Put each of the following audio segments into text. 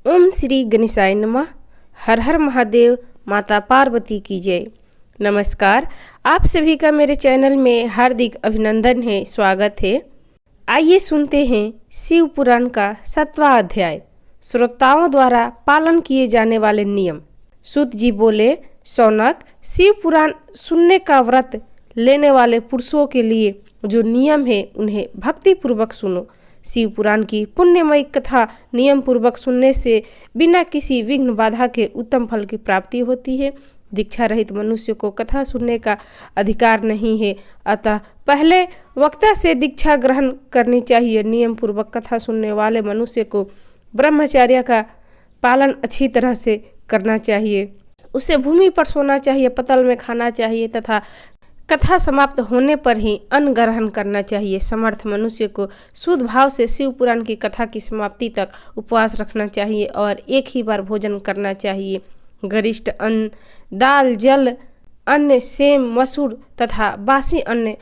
ओम श्री गणेशाय नमः। हर हर महादेव। माता पार्वती की जय। नमस्कार, आप सभी का मेरे चैनल में हार्दिक अभिनंदन है, स्वागत है। आइए सुनते हैं शिव पुराण का 7वां अध्याय, श्रोताओं द्वारा पालन किए जाने वाले नियम। सूत जी बोले, शौनक, शिव पुराण सुनने का व्रत लेने वाले पुरुषों के लिए जो नियम है उन्हें भक्ति पूर्वक सुनो। शिव पुराण की पुण्यमयी कथा नियम पूर्वक सुनने से बिना किसी विघ्न बाधा के उत्तम फल की प्राप्ति होती है। दीक्षा रहित मनुष्य को कथा सुनने का अधिकार नहीं है, अतः पहले वक्ता से दीक्षा ग्रहण करनी चाहिए। नियम पूर्वक कथा सुनने वाले मनुष्य को ब्रह्मचर्य का पालन अच्छी तरह से करना चाहिए। उसे भूमि पर सोना चाहिए, पतल में खाना चाहिए तथा कथा समाप्त होने पर ही अन्न ग्रहण करना चाहिए। समर्थ मनुष्य को शुद्ध भाव से शिव पुराण की कथा की समाप्ति तक उपवास रखना चाहिए और एक ही बार भोजन करना चाहिए। गरिष्ठ अन्न, दाल, जल, अन्न, सेम, मसूर तथा बासी अन्न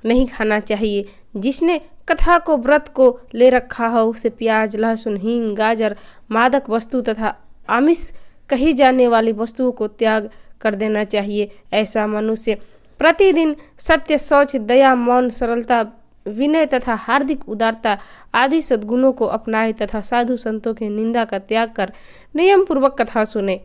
नहीं खाना चाहिए। जिसने कथा को व्रत को ले रखा हो उसे प्याज, लहसुन, हींग, गाजर, मादक वस्तु तथा आमिष कही जाने वाली वस्तुओं को त्याग कर देना चाहिए। ऐसा मनुष्य प्रतिदिन सत्य, शौच, दया, मौन, सरलता, विनय तथा हार्दिक उदारता आदि सद्गुणों को अपनाए तथा साधु संतों की निंदा का त्याग कर नियम पूर्वक कथा सुने।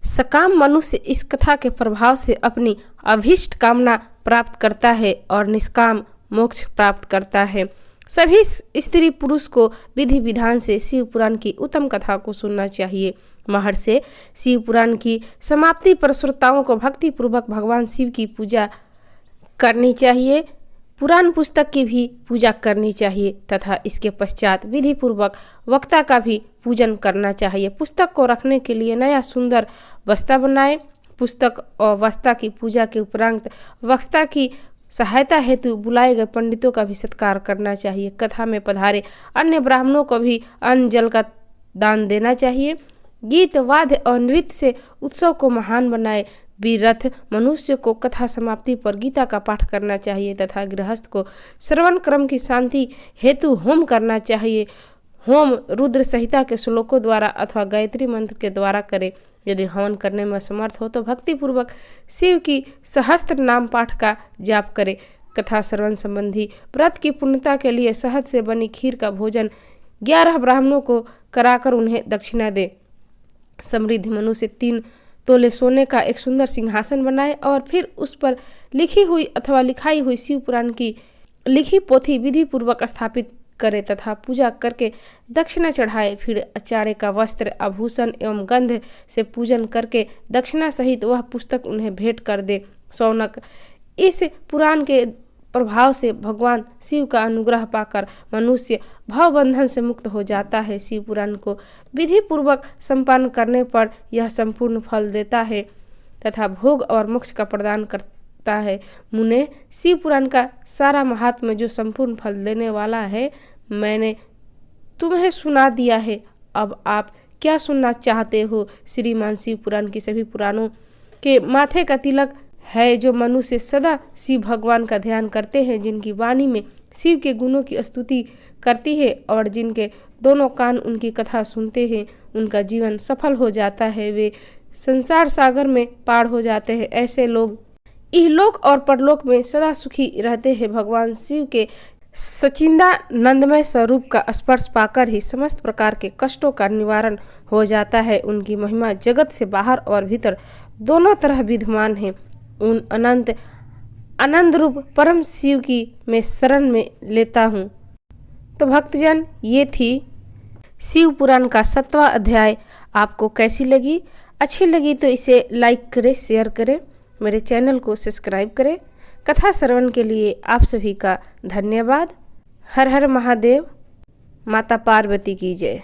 सकाम मनुष्य इस कथा के प्रभाव से अपनी अभीष्ट कामना प्राप्त करता है और निष्काम मोक्ष प्राप्त करता है। सभी स्त्री पुरुष को विधि विधान से शिव पुराण की उत्तम कथा को सुनना चाहिए। महर्षि शिव पुराण की समाप्ति पर श्रोताओं को भक्ति पूर्वक भगवान शिव की पूजा करनी चाहिए। पुराण पुस्तक की भी पूजा करनी चाहिए तथा इसके पश्चात विधि पूर्वक वक्ता का भी पूजन करना चाहिए। पुस्तक को रखने के लिए नया सुंदर बस्ता बनाएं। पुस्तक और वस्ता की पूजा के उपरांत वक्ता की सहायता हेतु बुलाए गए पंडितों का भी सत्कार करना चाहिए। कथा में पधारे अन्य ब्राह्मणों को भी अन्न जल का दान देना चाहिए। गीत, वाद्य और नृत्य से उत्सव को महान बनाए। वीरथ मनुष्य को कथा समाप्ति पर गीता का पाठ करना चाहिए तथा गृहस्थ को श्रवण क्रम की शांति हेतु होम करना चाहिए। होम रुद्र संहिता के श्लोकों द्वारा अथवा गायत्री मंत्र के द्वारा करे। यदि हवन करने में समर्थ हो तो भक्ति पूर्वक शिव की सहस्त्र नाम पाठ का जाप करे। कथा श्रवण संबंधी व्रत की पूर्णता के लिए शहद से बनी खीर का भोजन 11 ब्राह्मणों को कराकर उन्हें दक्षिणा दे। समृद्ध मनुष्य 3 तोले सोने का एक सुंदर सिंहासन बनाए और फिर उस पर लिखी हुई अथवा लिखाई हुई शिव पुराण की लिखी पोथी विधि पूर्वक स्थापित करे तथा पूजा करके दक्षिणा चढ़ाए। फिर आचार्य का वस्त्र, आभूषण एवं गंध से पूजन करके दक्षिणा सहित वह पुस्तक उन्हें भेंट कर दे। शौनक, इस पुराण के प्रभाव से भगवान शिव का अनुग्रह पाकर मनुष्य भव बंधन से मुक्त हो जाता है। शिव पुराण को विधि पूर्वक संपन्न करने पर यह संपूर्ण फल देता है तथा भोग और मोक्ष का प्रदान करता है। मुने, शिव पुराण का सारा महात्म्य जो संपूर्ण फल देने वाला है मैंने तुम्हें सुना दिया है। अब आप क्या सुनना चाहते हो? श्रीमान शिव पुराण की सभी पुराणों के माथे का तिलक है जो मनुष्य सदा शिव भगवान का ध्यान करते हैं, जिनकी वाणी में शिव के गुणों की स्तुति करती है और जिनके दोनों कान उनकी कथा सुनते हैं, उनका जीवन सफल हो जाता है। वे संसार सागर में पार हो जाते हैं। ऐसे लोग इहलोक और परलोक में सदा सुखी रहते हैं। भगवान शिव के सच्चिदानंदमय स्वरूप का स्पर्श पाकर ही समस्त प्रकार के कष्टों का निवारण हो जाता है। उनकी महिमा जगत से बाहर और भीतर दोनों तरह विद्यमान है। उन अनंत आनंद रूप परम शिव की मैं शरण में लेता हूँ। तो भक्तजन, ये थी शिव पुराण का 7वां अध्याय। आपको कैसी लगी? अच्छी लगी तो इसे लाइक करें, शेयर करें, मेरे चैनल को सब्सक्राइब करें। कथा श्रवण के लिए आप सभी का धन्यवाद। हर हर महादेव। माता पार्वती की जय।